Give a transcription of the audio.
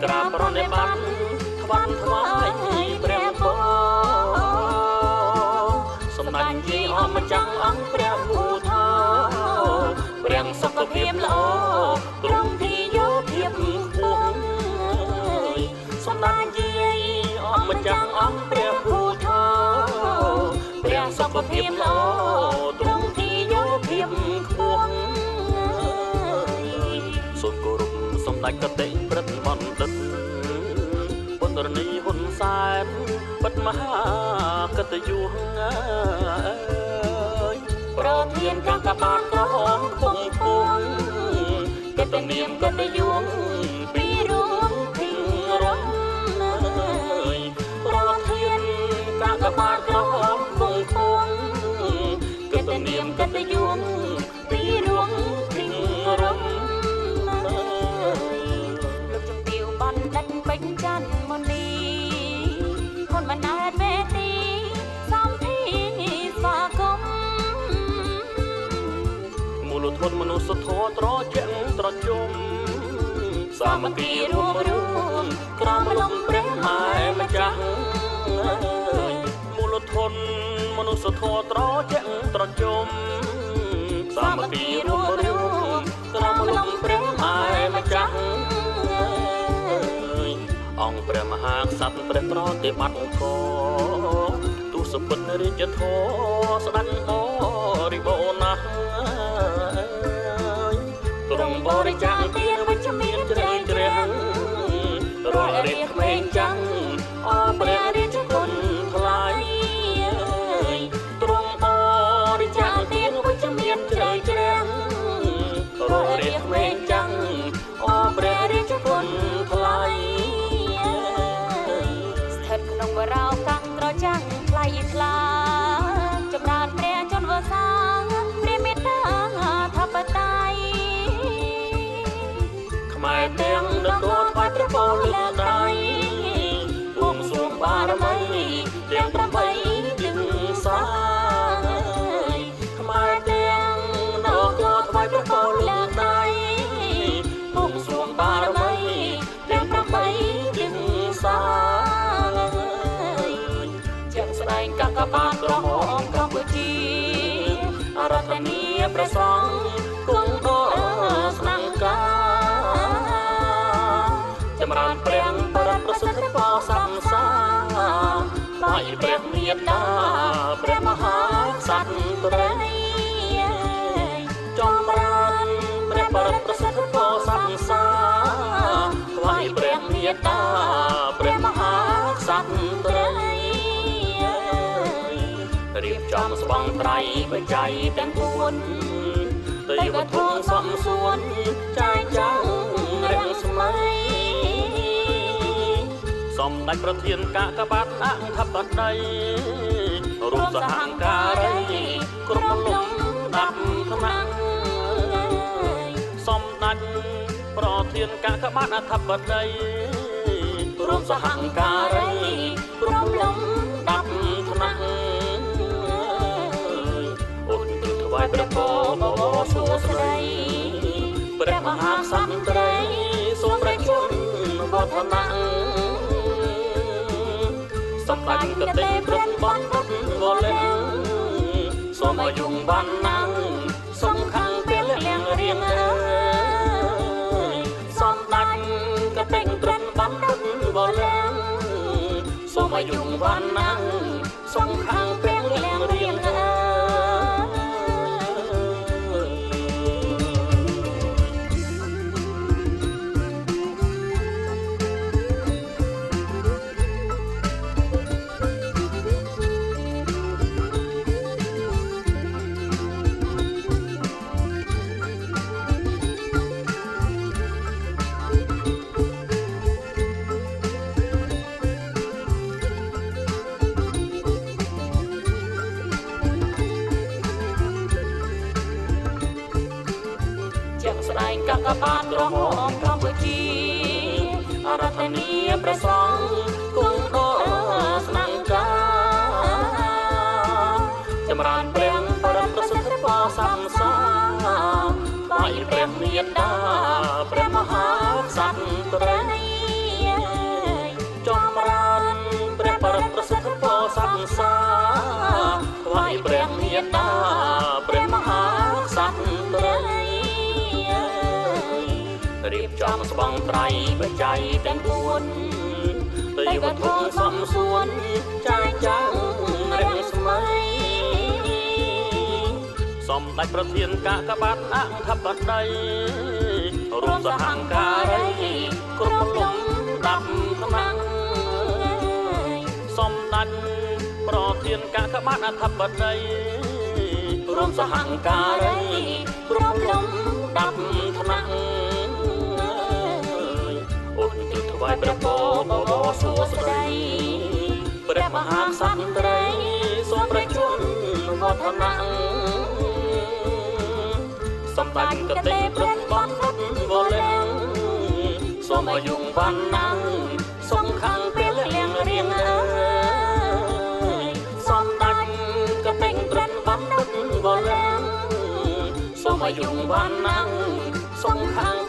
ក្រាបប្រណិប័តថ្វាន់ថ្វាយព្រះពរសម្ដេចយាយអម្ចាស់អង្គព្រះវូថោព្រះសុខភាពល្អទ្រង់ទីយោភាពខ្ពស់សម្ដេចយាយអម្ចាស់អង្គព្រះវូថោព្រះសុខភាពល្អទ្រង់ទីយោភាពខ្ពស់សូមគោរពសម្ដេចកតេព្រឹទ្ធបណ្ឌិតពន្ធរនីហ៊ុនសែនបិទមហាកតញ្ញូប្រធានកាកបាទក្រហមគង់គង់កតនាមកតញ្ញូពីរួមពីរំប្រធានកាកបាទក្រហមគង់គង់កតនាមកតញ្ញូពីរួមពីរំបញ្ចាន់មុនីហ៊ុនម៉ាណែតមេទីសំធីស្វាគមន៍មូលធនមនុស្សធម៌ត្រជាក់ត្រជុំសាមគ្គីរួមក្រមលំព្រះម៉ែម្ចាស់មូលធនមនុស្សធម៌ត្រជាក់ត្រជុំសាមគ្គីរួមក្រមលំព្រះម៉ែម្ចាស់អង្គព្រះមហាក្សត្រព្រះប្រតិបត្តិគោទូសពិតរាជធម៌ស្ដេចបរិបូរណ៍ណាស់ទ្រង់បរិច្ចាគទានវិជ្ជមានជ្រៅជ្រះរាល់រាជក្មេងចាំងអព្រះរាជគុណថ្លៃទ្រង់បរិច្ចាគទានវិជ្ជមានជ្រៅជ្រះរាល់រាជក្មេងចាំងអព្រះរាជគុណថ្លៃក្នុងបរោកាំងត្រចាំងថ្លៃថ្លាចម្រើនព្រះជន្មវស្សាព្រះមេត្តាធិបតេយ្យខ្មែរទាំងនគរថ្វាយព្រះពរលើដៃបួងសួងបារមីទាំង8ទាំងសាខ្មែរទាំងនគរថ្វាយព្រះពរលើដៃបួងសួងបារមីទាំង8ទាំងសាស្ដែងកាកបាទក្រហមកម្ពុជាអរតនីព្រះសង្ឃគង់ដល់ស្នងការចម្រើនព្រះបរមប្រសិទ្ធពរសំសាថ្វាយព្រះមេត្តាព្រះមហាក្សត្រចម្រើនព្រះបរមប្រសិទ្ធពរសំសាថ្វាយព្រះមេត្តាព្រះមហាក្សត្ររៀបចំស្បង់ត្រៃបច្ច័យទាំង4ទេវធម៌សំសួនចាយចាំងរាំងស្មៃសម្ដេចប្រធានកាកបាទអធិបតីរួមសហការីគ្រប់លំដាប់ថ្នាក់សម្ដេចប្រធានកាកបាទអធិបតីរួមសហការីគ្រប់លំដាប់ថ្នាក់ថ្វាយព្រះពរសួស្ដីព្រះមហាក្សត្រីសូមព្រះជន្មវឌ្ឍនាសម្ដេចកតេព្រឹទ្ធបណ្ឌិតវលិនសូមអាយុវណ្ណាសុខៈពលៈរៀងសម្ដេចកតេព្រឹទ្ធបណ្ឌិតវលិនសូមអាយុវណ្ណាសុខៈពលៈរៀងស្ដែងកាកបាទក្រហមកម្ពុជាអរតនីព្រះសង្ឃគង់ដល់ស្នងការចម្រើនព្រះបរមប្រសិទ្ធពរសំសាថ្វាយព្រះមេត្តាព្រះមហាក្សត្រ ស័ក្តិសាថ្វាយព្រះមេត្តាព្រះមហាក្សត្រីរៀបចំស្បង់ត្រៃបច្ច័យទាំង4ទេវធម៌សំសួនចាយចាំងរាំងស្មៃសម្ដេចប្រធានកាកបាទអធិបតីរួមសហការីគ្រប់លំដាប់ថ្នាក់សម្ដេចប្រធានកាកបាទអធិបតីរួមសហការីគ្រប់លំដាប់ថ្នាក់ឧទ្ទិសថ្វាយព្រះពរបបសួស្តីព្រះមហាក្សត្រីសូមប្រជញ្ញវឌ្ឍនៈសម្ដេចកតេប្របណ្ឌិតវរៈសូមអាយុវណ្ណាសុខំពេលលៀងរៀងអើយសម្ដេចកតេប្របណ្ឌិតវរៈសូមអាយុវណ្ណាសុខំ